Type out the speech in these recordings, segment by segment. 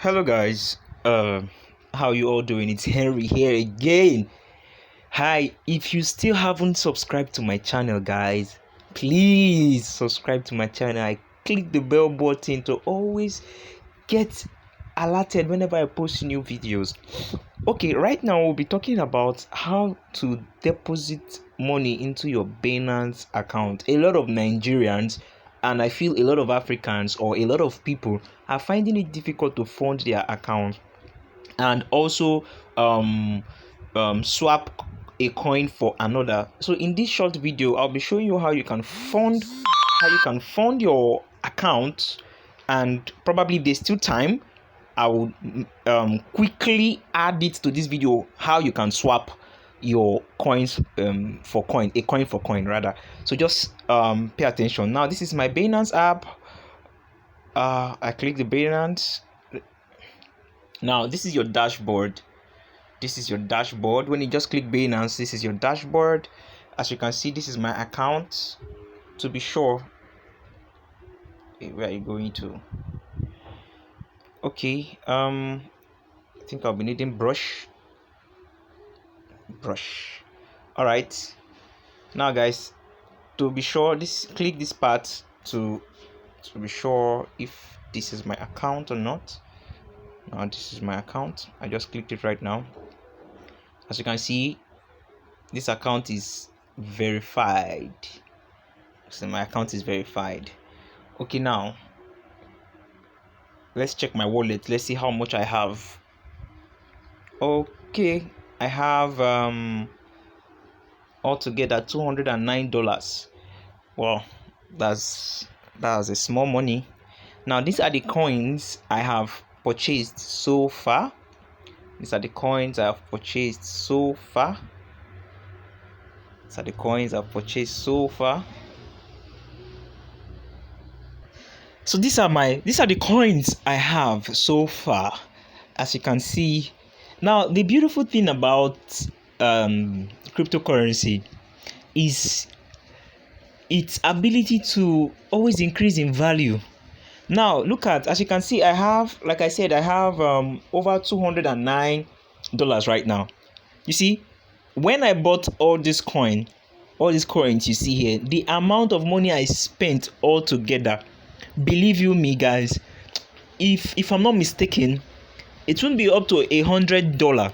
Hello guys, how you all doing? It's Henry here again. Hi, if you still haven't subscribed to my channel guys, please subscribe to my channel. I click the bell button to always get alerted whenever I post new videos. Okay, right now we'll be talking about how to deposit money into your Binance account. A lot of Nigerians and I feel a lot of Africans or a lot of people are finding it difficult to fund their account and also swap a coin for another. So in this short video I'll be showing you how you can fund your account, and probably there's still time. I will quickly add it to this video how you can swap your coins for coin, a coin for coin rather. So just pay attention. Now this is my Binance app. I click the Binance. Now this is your dashboard. When you just click Binance, this is your dashboard. As you can see, this is my account. To be sure, where are you going to? Okay, I think I'll be needing brush. All right, now guys, to be sure, click this part to be sure if this is my account or not. Now this is my account. I just clicked it right now. As you can see, this account is verified. So my account is verified. Okay, now let's check my wallet. Let's see how much I have. Okay, I have altogether $209. Well, that's a small money. Now these are the coins I have purchased so far. These are the coins I have purchased so far. So these are the coins I have so far, as you can see. Now the beautiful thing about cryptocurrency is its ability to always increase in value. Now look at, as you can see, I have, like I said, I have over $209 right now. You see, when I bought all these coins you see here, the amount of money I spent altogether, believe you me guys, if I'm not mistaken, it won't be up to $100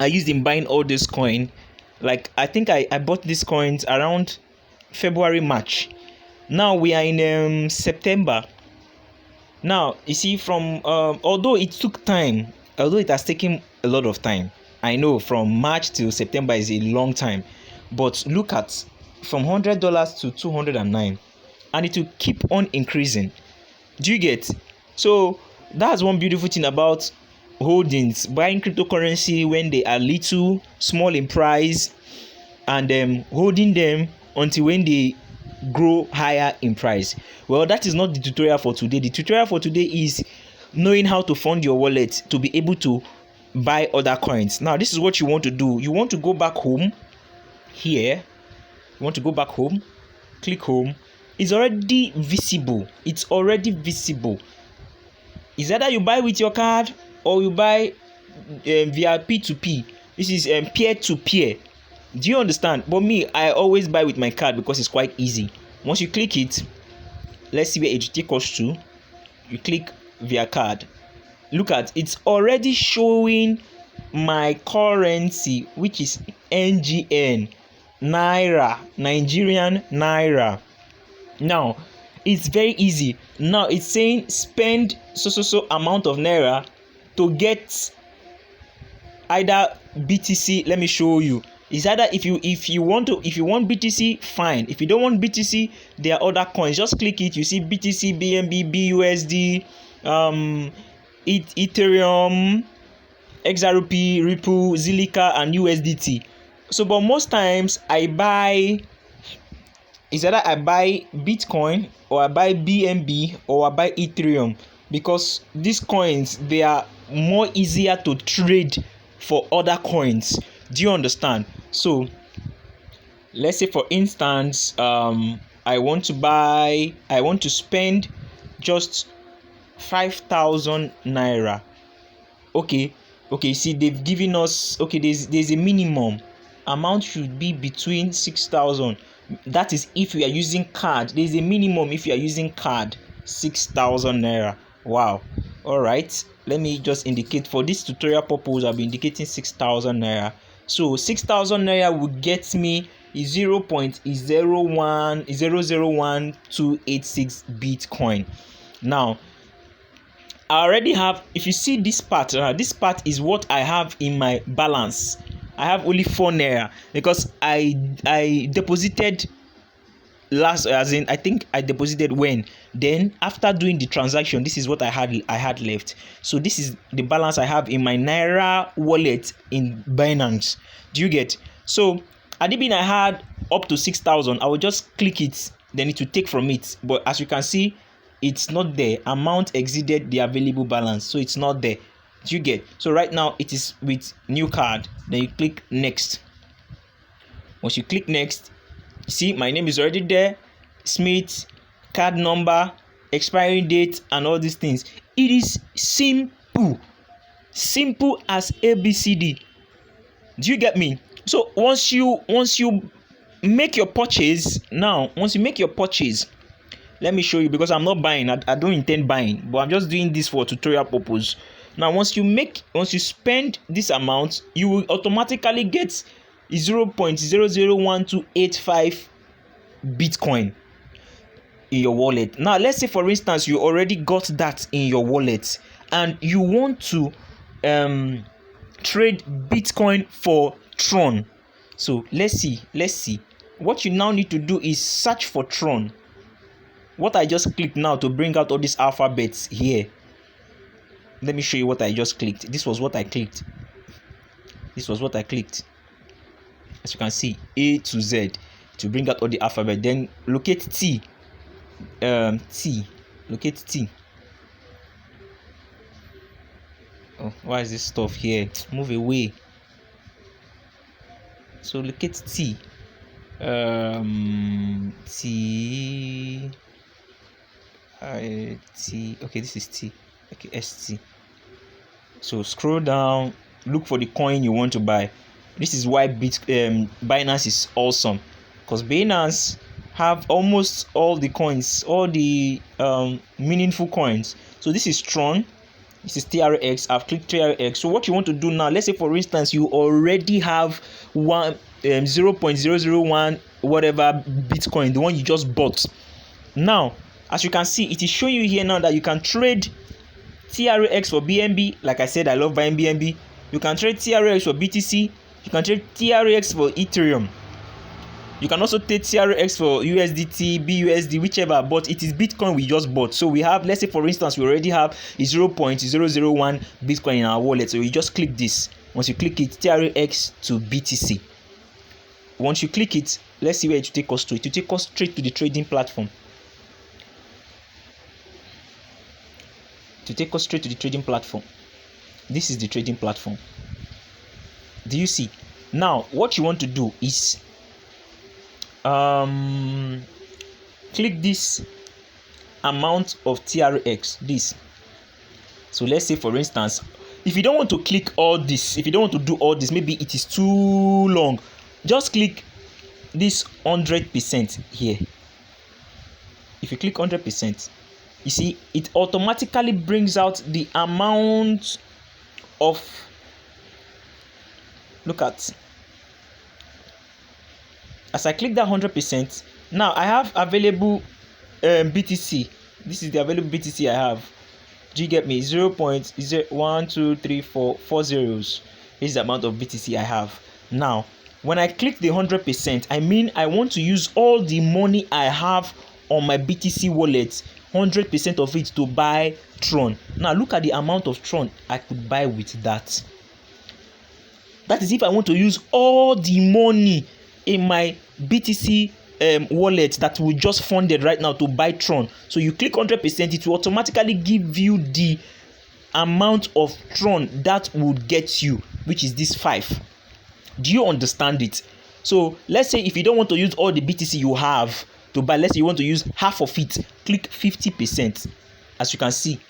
I used in buying all this coin. Like I think I bought these coins around February, March. Now we are in September. Now you see, from although it has taken a lot of time. I know from March till September is a long time, but look at, from $100 to $209, and it will keep on increasing. Do you get? So that's one beautiful thing about holdings, buying cryptocurrency when they are little small in price, and holding them until when they grow higher in price. Well, that is not the tutorial for today. The tutorial for today is knowing how to fund your wallet to be able to buy other coins. Now this is what you want to do. You want to go back home here. Click home. It's already visible. It's either you buy with your card or you buy via P2P. This is peer-to-peer. Do you understand? But me, I always buy with my card because it's quite easy. Once you click it, let's see where it takes us to. You click via card. Look at, it's already showing my currency, which is NGN, Naira, Nigerian Naira. Now it's very easy. Now it's saying spend so amount of Naira to get either BTC. Let me show you. It's either if you want BTC, fine. If you don't want BTC, there are other coins. Just click it. You see BTC, BNB, BUSD, Ethereum, XRP, Ripple, Zilliqa, and USDT. So, but most times it's either I buy Bitcoin or I buy BNB or I buy Ethereum, because these coins, they are more easier to trade for other coins. Do you understand? So let's say, for instance, I want to spend just 5,000 naira. Okay, see, they've given us, okay, there's a minimum amount should be between 6,000. That is if you are using card. There's a minimum if you are using card, 6,000 naira. Wow. All right, let me just indicate for this tutorial purpose. I'll be indicating 6,000 naira. So 6,000 naira will get me 0.001001286 Bitcoin. Now I already have, if you see this part is what I have in my balance. I have only 4 naira because I deposited last, as in I think I deposited when, then after doing the transaction, this is what I had left. So this is the balance I have in my naira wallet in Binance. Do you get? So at the beginning I had up to 6,000. I will just click it, then it will take from it, but as you can see, it's not there. Amount exceeded the available balance, so it's not there. Do you get? So right now it is with new card. Then you click next. Once you click next, see my name is already there, Smith, card number, expiry date, and all these things. It is simple as ABCD. Do you get me? So once you make your purchase, let me show you, because I'm not buying. I don't intend buying, but I'm just doing this for tutorial purpose. Now once you spend this amount, you will automatically get 0.001285 Bitcoin in your wallet. Now let's say for instance you already got that in your wallet and you want to trade Bitcoin for Tron. So let's see. What you now need to do is search for Tron. What I just clicked now to bring out all these alphabets here. Let me show you what I just clicked. This was what I clicked. As you can see, A to Z to bring out all the alphabet. Then locate T. Locate T. Oh, why is this stuff here? Move away. So locate T. T. Okay, this is T. Okay, ST. So scroll down, look for the coin you want to buy. This is why Binance is awesome, because Binance have almost all the coins, all the meaningful coins. So this is Tron, this is TRX. I've clicked TRX. So what you want to do now, let's say for instance you already have 0.001 whatever Bitcoin, the one you just bought. Now as you can see, it is showing you here now that you can trade TRX for BNB. Like I said, I love buying BNB. You can trade TRX for BTC. You can trade TRX for Ethereum. You can also trade TRX for USDT, BUSD, whichever, but it is Bitcoin we just bought. So we have, let's say for instance, we already have 0.001 Bitcoin in our wallet. So you just click this. Once you click it, TRX to BTC. Once you click it, let's see where it will take us to. It will take us straight to the trading platform. This is the trading platform. Do you see? Now what you want to do is click this amount of TRX, this. So let's say for instance, if you don't want to click all this, if you don't want to do all this, maybe it is too long, just click this 100% here. If you click 100%, you see it automatically brings out the amount of, look at, as I click that 100%, now I have available BTC. This is the available BTC I have. Do you get me? 0.012344 zeros. This is the amount of BTC I have. Now when I click the 100%, I mean I want to use all the money I have on my BTC wallet, 100% of it, to buy Tron. Now look at the amount of Tron I could buy with that. That is if I want to use all the money in my BTC wallet that we just funded right now to buy Tron. So you click 100%, it will automatically give you the amount of Tron that would get you, which is this 5. Do you understand it? So let's say if you don't want to use all the BTC you have to buy, let's say you want to use half of it, click 50%. As you can see,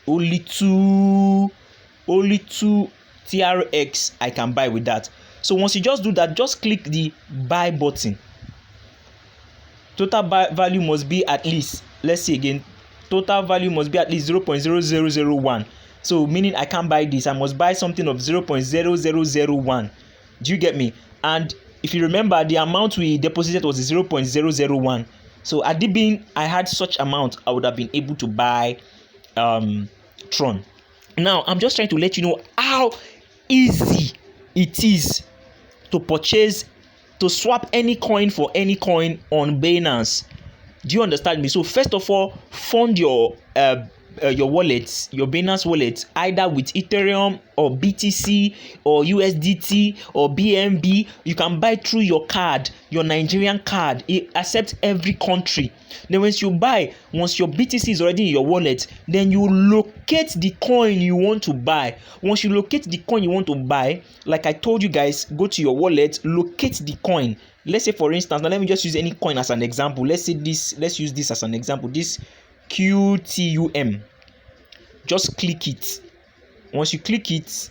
only two TRX I can buy with that. So once you just do that, just click the buy button. Total value must be at least, let's see again, total value must be at least 0.0001. So meaning I can't buy this, I must buy something of 0.0001. Do you get me? And if you remember, the amount we deposited was 0.001. So had it been I had such amount, I would have been able to buy Tron. Now I'm just trying to let you know how easy it is to purchase, to swap any coin for any coin on Binance. Do you understand me? So first of all, fund your wallet, your Binance wallet, either with Ethereum or BTC or USDT or BNB. You can buy through your card, your Nigerian card. It accepts every country. Then once you buy, once your BTC is already in your wallet, then you locate the coin you want to buy. Once you locate the coin you want to buy, like I told you guys, go to your wallet, locate the coin. Let's say for instance, now let me just use any coin as an example. Let's use this as an example. This QTUM. Just click it. Once you click it,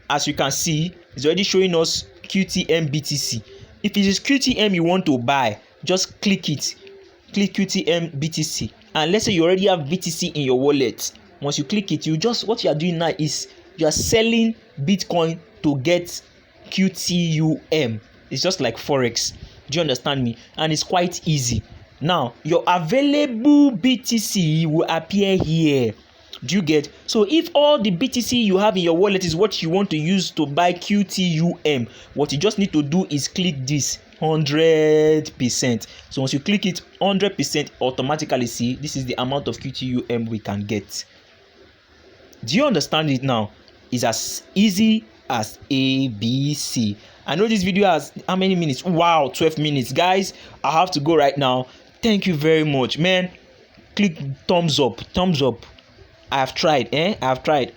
as you can see, it's already showing us QTM BTC. If it is QTM you want to buy, just click it. Click QTM BTC. And let's say you already have BTC in your wallet. Once you click it, what you are doing now is you are selling Bitcoin to get QTUM. It's just like Forex. Do you understand me? And it's quite easy. Now, your available BTC will appear here. Do you get? So if all the BTC you have in your wallet is what you want to use to buy QTUM, what you just need to do is click this 100%. So once you click it 100%, automatically see this is the amount of QTUM we can get. Do you understand it now? It's as easy as ABC. I know this video has how many minutes? Wow, 12 minutes. Guys, I have to go right now. Thank you very much, man. Click thumbs up. I have tried,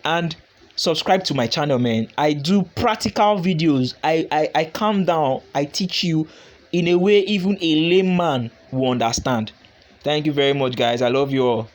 and subscribe to my channel, man. I do practical videos. I calm down. I teach you in a way even a layman will understand. Thank you very much, guys. I love you all.